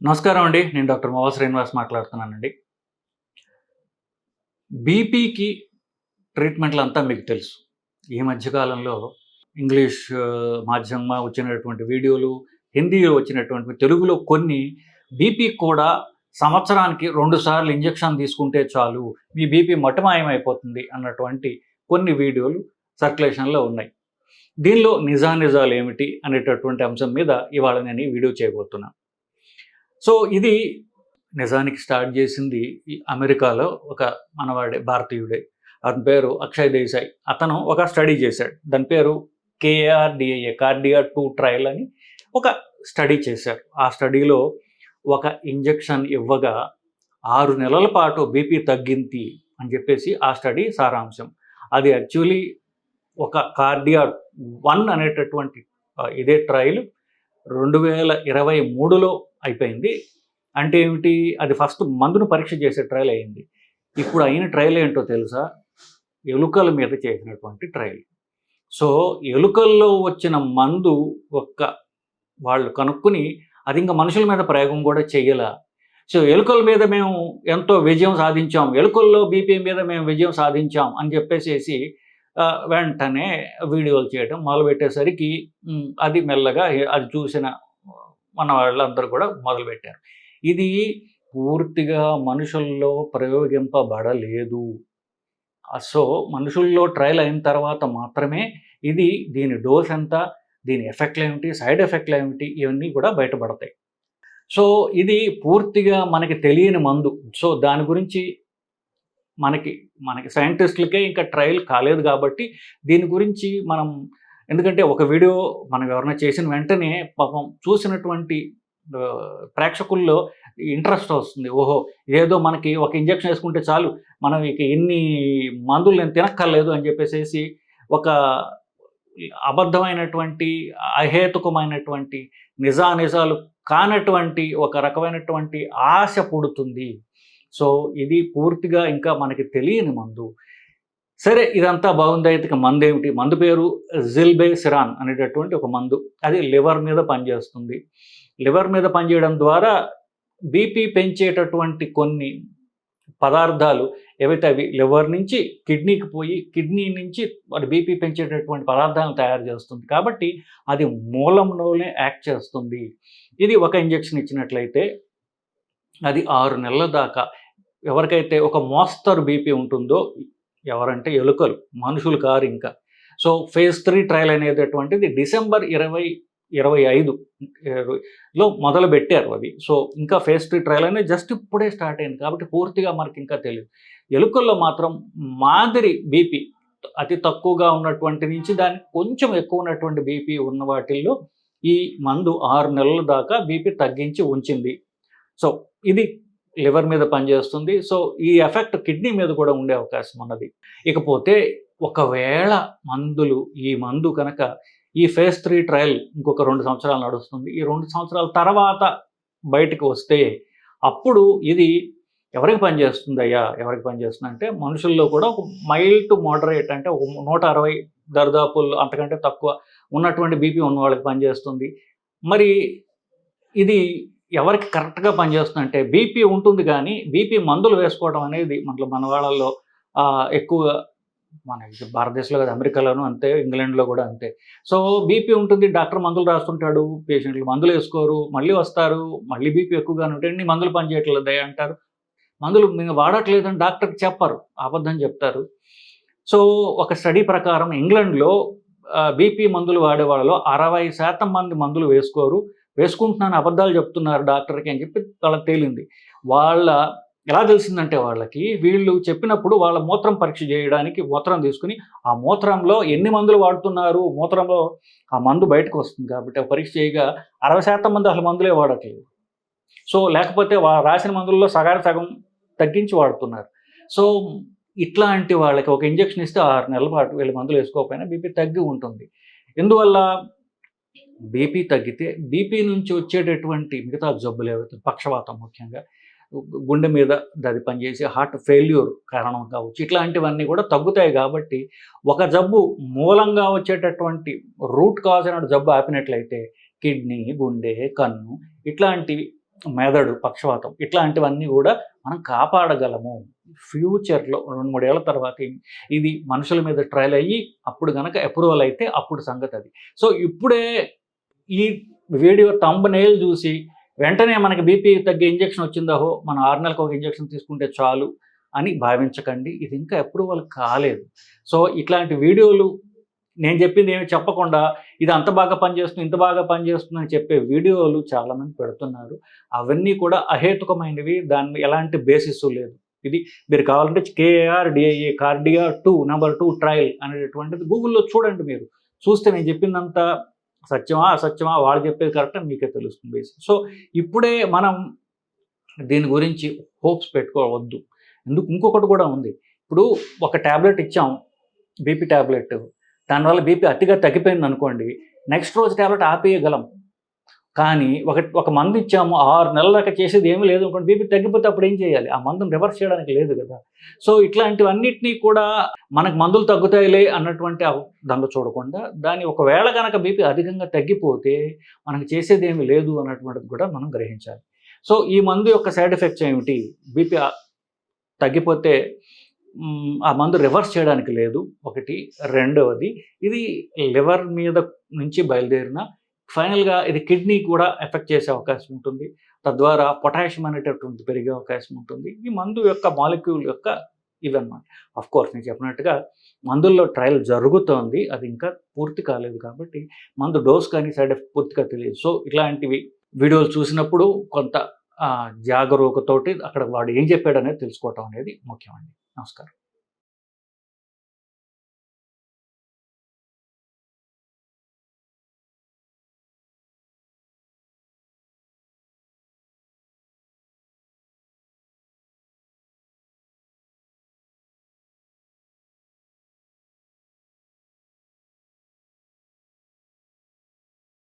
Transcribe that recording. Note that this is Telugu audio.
నమస్కారం అండి. నేను డాక్టర్ మోవ శ్రీనివాస్ మాట్లాడుతున్నానండి. బీపీకి ట్రీట్మెంట్‌లంతా మీకు తెలుసు. ఈ మధ్య కాలంలో ఇంగ్లీష్ మాధ్యమం వచ్చినటువంటి వీడియోలు, హిందీలో వచ్చినటువంటి తెలుగులో కొన్ని బీపీకి కూడా సంవత్సరానికి 2 సార్లు ఇంజెక్షన్ తీసుకుంటే చాలు, మీ బీపీ మటుమాయమైపోతుంది అన్నటువంటి కొన్ని వీడియోలు సర్క్యులేషన్‌లో ఉన్నాయి. దీనిలో నిజానిజాలేమిటి అనేటటువంటి అంశం మీద ఇవాళ నేను ఈ వీడియో చేయబోతున్నాను. సో, ఇది నిజానికి స్టార్ట్ చేసింది ఈ అమెరికాలో ఒక మనవాడే, భారతీయుడే. అతని పేరు అక్షయ్ దేశాయ్. అతను ఒక స్టడీ చేశాడు. దాని పేరు కేఆర్‌డిఐఏ, కార్డియా 2 ట్రయల్ అని ఒక స్టడీ చేశారు. ఆ స్టడీలో ఒక ఇంజెక్షన్ ఇవ్వగా 6 నెలల పాటు బీపీ తగ్గింది అని చెప్పేసి ఆ స్టడీ సారాంశం. అది యాక్చువల్లీ ఒక కార్డియా 1 అనేటటువంటి ఇదే ట్రయల్ 2023లో అయిపోయింది. అంటే ఏమిటి? అది ఫస్ట్ మందును పరీక్ష చేసే ట్రయల్ అయింది. ఇప్పుడు అయిన ట్రయల్ ఏంటో తెలుసా? ఎలుకల మీద చేసినటువంటి ట్రయల్. సో, ఎలుకల్లో వచ్చిన మందు వాళ్ళు కనుక్కొని అది ఇంక మనుషుల మీద ప్రయోగం కూడా చెయ్యలా. సో, ఎలుకల మీద మేము ఎంతో విజయం సాధించాం, ఎలుకల్లో బీపీ మీద మేము విజయం సాధించాం అని చెప్పేసేసి వెంటనే వీడియోలు చేయడం మొదలుపెట్టేసరికి అది మెల్లగా అది చూసిన మన వాళ్ళందరూ కూడా మొదలుపెట్టారు. ఇది పూర్తిగా మనుషుల్లో ప్రయోగింపబడలేదు. సో, మనుషుల్లో ట్రయల్ అయిన తర్వాత మాత్రమే దీని డోస్ ఎంత, దీని ఎఫెక్ట్‌లేమిటి, సైడ్ ఎఫెక్ట్‌లేమిటి, ఇవన్నీ కూడా బయటపడతాయి. సో, ఇది పూర్తిగా మనకి తెలియని మందు. సో, దాని గురించి మనకి సైంటిస్టులకే ఇంకా ట్రయల్ కాలేదు కాబట్టి దీని గురించి ఎందుకంటే ఒక వీడియో మనం ఎవరైనా చేసిన వెంటనే పాపం చూసినటువంటి ప్రేక్షకుల్లో ఇంట్రెస్ట్ వస్తుంది. ఓహో! ఇదేదో మనకి ఒక ఇంజెక్షన్ వేసుకుంటే చాలు, మనం ఇక ఇన్ని మందులు నేను తినక్కర్లేదు అని చెప్పేసేసి ఒక అబద్ధమైనటువంటి, అహేతుకమైనటువంటి, నిజానిజాలు కానటువంటి ఒక రకమైనటువంటి ఆశ పుడుతుంది. సో, ఇది పూర్తిగా ఇంకా మనకి తెలియని మందు. సరే, ఇదంతా బాగుందయితే ఇక మందేమిటి? మందు పేరు జిల్బేసిరాన్ అనేటటువంటి ఒక మందు. అది లివర్ మీద పనిచేస్తుంది. లివర్ మీద పనిచేయడం ద్వారా బీపీ పెంచేటటువంటి కొన్ని పదార్థాలు ఏవైతే అవి లివర్ నుంచి కిడ్నీకి పోయి, కిడ్నీ నుంచి మరి బీపీ పెంచేటటువంటి పదార్థాలను తయారు చేస్తుంది. కాబట్టి అది మూలంలోనే యాక్ట్ చేస్తుంది. ఇది ఒక ఇంజెక్షన్ ఇచ్చినట్లయితే అది 6 నెలల దాకా ఎవరికైతే ఒక మోస్తరు బీపీ ఉంటుందో, ఎవరంటే ఎలుకలు, మనుషులు కారు ఇంకా. సో, ఫేజ్ 3 ట్రయల్ అనేటటువంటిది డిసెంబర్ 2025లో మొదలుపెట్టారు అది. సో, ఇంకా ఫేజ్ 3 ట్రయల్ అనేది జస్ట్ ఇప్పుడే స్టార్ట్ అయింది కాబట్టి పూర్తిగా మనకి ఇంకా తెలీదు. ఎలుకల్లో మాత్రం మాదిరి బీపీ అతి తక్కువగా ఉన్నటువంటి నుంచి దానికి కొంచెం ఎక్కువ ఉన్నటువంటి బీపీ ఉన్న వాటిల్లో ఈ మందు 6 నెలల దాకా బీపీ తగ్గించి ఉంచింది. సో, ఇది లివర్ మీద పనిచేస్తుంది. సో, ఈ ఎఫెక్ట్ కిడ్నీ మీద కూడా ఉండే అవకాశం ఉన్నది. ఇకపోతే ఒకవేళ ఈ మందు కనుక ఈ ఫేజ్ 3 ట్రయల్ ఇంకొక 2 సంవత్సరాలు నడుస్తుంది. ఈ 2 సంవత్సరాల తర్వాత బయటకు వస్తే అప్పుడు ఇది ఎవరికి పనిచేస్తుందయ్యా? ఎవరికి పనిచేస్తుందంటే మనుషుల్లో కూడా ఒక మైల్డ్ టు మోడరేట్, అంటే ఒక 160 దరిదాపుల్లో అంతకంటే తక్కువ ఉన్నటువంటి బీపీ ఉన్న వాళ్ళకి పనిచేస్తుంది. మరి ఇది ఎవరికి కరెక్ట్‌గా పనిచేస్తుందంటే బీపీ ఉంటుంది కానీ బీపీ మందులు వేసుకోవడం అనేది మన వాళ్ళల్లో ఎక్కువగా, మన భారతదేశంలో కాదు, అమెరికాలోనూ అంతే, ఇంగ్లాండ్‌లో కూడా అంతే. సో, బీపీ ఉంటుంది, డాక్టర్ మందులు రాస్తుంటాడు, పేషెంట్లు మందులు వేసుకోరు, మళ్ళీ వస్తారు, మళ్ళీ బీపీ ఎక్కువగానే ఉంటే నీ మందులు పనిచేయట్లేదయ్యా అంటారు. మందులు మేము వాడట్లేదని డాక్టర్‌కి చెప్పరు, అబద్ధం చెప్తారు. సో, ఒక స్టడీ ప్రకారం ఇంగ్లాండ్‌లో బీపీ మందులు వాడే వాళ్ళలో 60% మంది మందులు వేసుకుంటున్నాను అబద్ధాలు చెప్తున్నారు డాక్టర్‌కి అని చెప్పి వాళ్ళకి తేలింది. ఎలా తెలిసిందంటే వాళ్ళకి, వీళ్ళు చెప్పినప్పుడు వాళ్ళ మూత్రం పరీక్ష చేయడానికి మూత్రం తీసుకొని, ఆ మూత్రంలో ఎన్ని మందులు వాడుతున్నారు, మూత్రంలో ఆ మందు బయటకు వస్తుంది కాబట్టి ఆ పరీక్ష చేయగా 60% మంది అసలు మందులే వాడట్లేదు. సో, లేకపోతే రాసిన మందుల్లో సగానికి సగం తగ్గించి వాడుతున్నారు. సో, ఇట్లాంటి వాళ్ళకి ఒక ఇంజెక్షన్ ఇస్తే 6 నెలల పాటు వీళ్ళు మందులు వేసుకోకపోయినా బీపీ తగ్గి ఉంటుంది. ఎందువల్ల? బీపీ తగ్గితే బీపీ నుంచి వచ్చేటటువంటి మిగతా జబ్బులు ఏవైతే, పక్షవాతం ముఖ్యంగా, గుండె మీద అది పనిచేసి హార్ట్ ఫెయిల్యూర్ కారణం కావచ్చు, ఇట్లాంటివన్నీ కూడా తగ్గుతాయి. కాబట్టి ఒక జబ్బు మూలంగా వచ్చేటటువంటి రూట్ కాజ్ అయిన జబ్బు ఆపినట్లయితే కిడ్నీ, గుండె, కన్ను ఇట్లాంటివి మెదడు పక్షవాతం ఇట్లాంటివన్నీ కూడా మనం కాపాడగలము. ఫ్యూచర్‌లో 2, 3 ఏళ్ల తర్వాత ఇది మనుషుల మీద ట్రయల్ అయ్యి అప్పుడు గనక అప్రూవల్ అయితే అప్పుడు సంగతది. సో, ఇప్పుడే ఈ వీడియో థంబ్‌నెయిల్ చూసి వెంటనే మనకి బీపీ తగ్గే ఇంజెక్షన్ వచ్చిందహో మనం 6 నెలలకు ఒక ఇంజెక్షన్ తీసుకుంటే చాలు అని భావించకండి. ఇది ఇంకా అప్రూవల్ కాలేదు. సో, ఇట్లాంటి వీడియోలు నేను చెప్పింది ఏమి చెప్పకుండా ఇది అంత బాగా పనిచేస్తుంది, ఇంత బాగా పనిచేస్తుందని చెప్పే వీడియోలు చాలామంది పెడుతున్నారు. అవన్నీ కూడా అహేతుకమైనవి. దాని ఎలాంటి బేసిస్ లేదు. ఇది మీరు కావాలంటే KARDIA కార్డియా 2 నంబర్ 2 ట్రయల్ అనేటటువంటిది గూగుల్‌లో చూడండి మీరు. చూస్తే నేను చెప్పిందంతా సత్యమా? అసత్యమా? వాళ్ళు చెప్పేది కరెక్టా మీకే తెలుస్తుంది బేసిక్. సో, ఇప్పుడే మనం దీని గురించి హోప్స్ పెట్టుకోవద్దు. ఇంకొకటి కూడా ఉంది. ఇప్పుడు ఒక టాబ్లెట్ ఇచ్చాం బీపీ టాబ్లెట్. దానివల్ల బీపీ అతిగా తగ్గిపోయిందనుకోండి, నెక్స్ట్ రోజు టాబ్లెట్ ఆపేయగలం. కానీ ఒక మందు ఇచ్చాము 6 నెలల దాకా చేసేది ఏమీ లేదు అనుకోండి, బీపీ తగ్గిపోతే అప్పుడు ఏం చేయాలి? ఆ మందుని రివర్స్ చేయడానికి లేదు కదా! సో, ఇట్లాంటివన్నిటిని కూడా మనకు మందులు తగ్గుతాయిలే అన్నటువంటి దానిలో చూడకుండా, దాన్ని ఒకవేళ గనక బీపీ అధికంగా తగ్గిపోతే మనకు చేసేదేమీ లేదు అన్నటువంటిది కూడా మనం గ్రహించాలి. సో, ఈ మందు యొక్క సైడ్ ఎఫెక్ట్స్ ఏమిటి? బీపీ తగ్గిపోతే ఆ మందు రివర్స్ చేయడానికి లేదు ఒకటి. రెండవది ఇది లివర్ మీద నుంచి బయలుదేరిన ఫైనల్‌గా ఇది కిడ్నీ కూడా ఎఫెక్ట్ చేసే అవకాశం ఉంటుంది. తద్వారా పొటాషియం అనేటటువంటిది పెరిగే అవకాశం ఉంటుంది. ఈ మందు యొక్క మాలిక్యూల్ యొక్క ఇవన్నమాట. ఆఫ్‌కోర్స్ నేను చెప్పినట్టుగా మందుల్లో ట్రయల్ జరుగుతోంది. అది ఇంకా పూర్తి కాలేదు కాబట్టి మందు డోస్ కానీ సైడ్ ఎఫెక్ట్ పూర్తిగా తెలియదు. సో, ఇట్లాంటివి వీడియోలు చూసినప్పుడు కొంత జాగరూకతోటి అక్కడ వాడు ఏం చెప్పాడనేది తెలుసుకోవటం అనేది ముఖ్యమండి. నమస్కారం.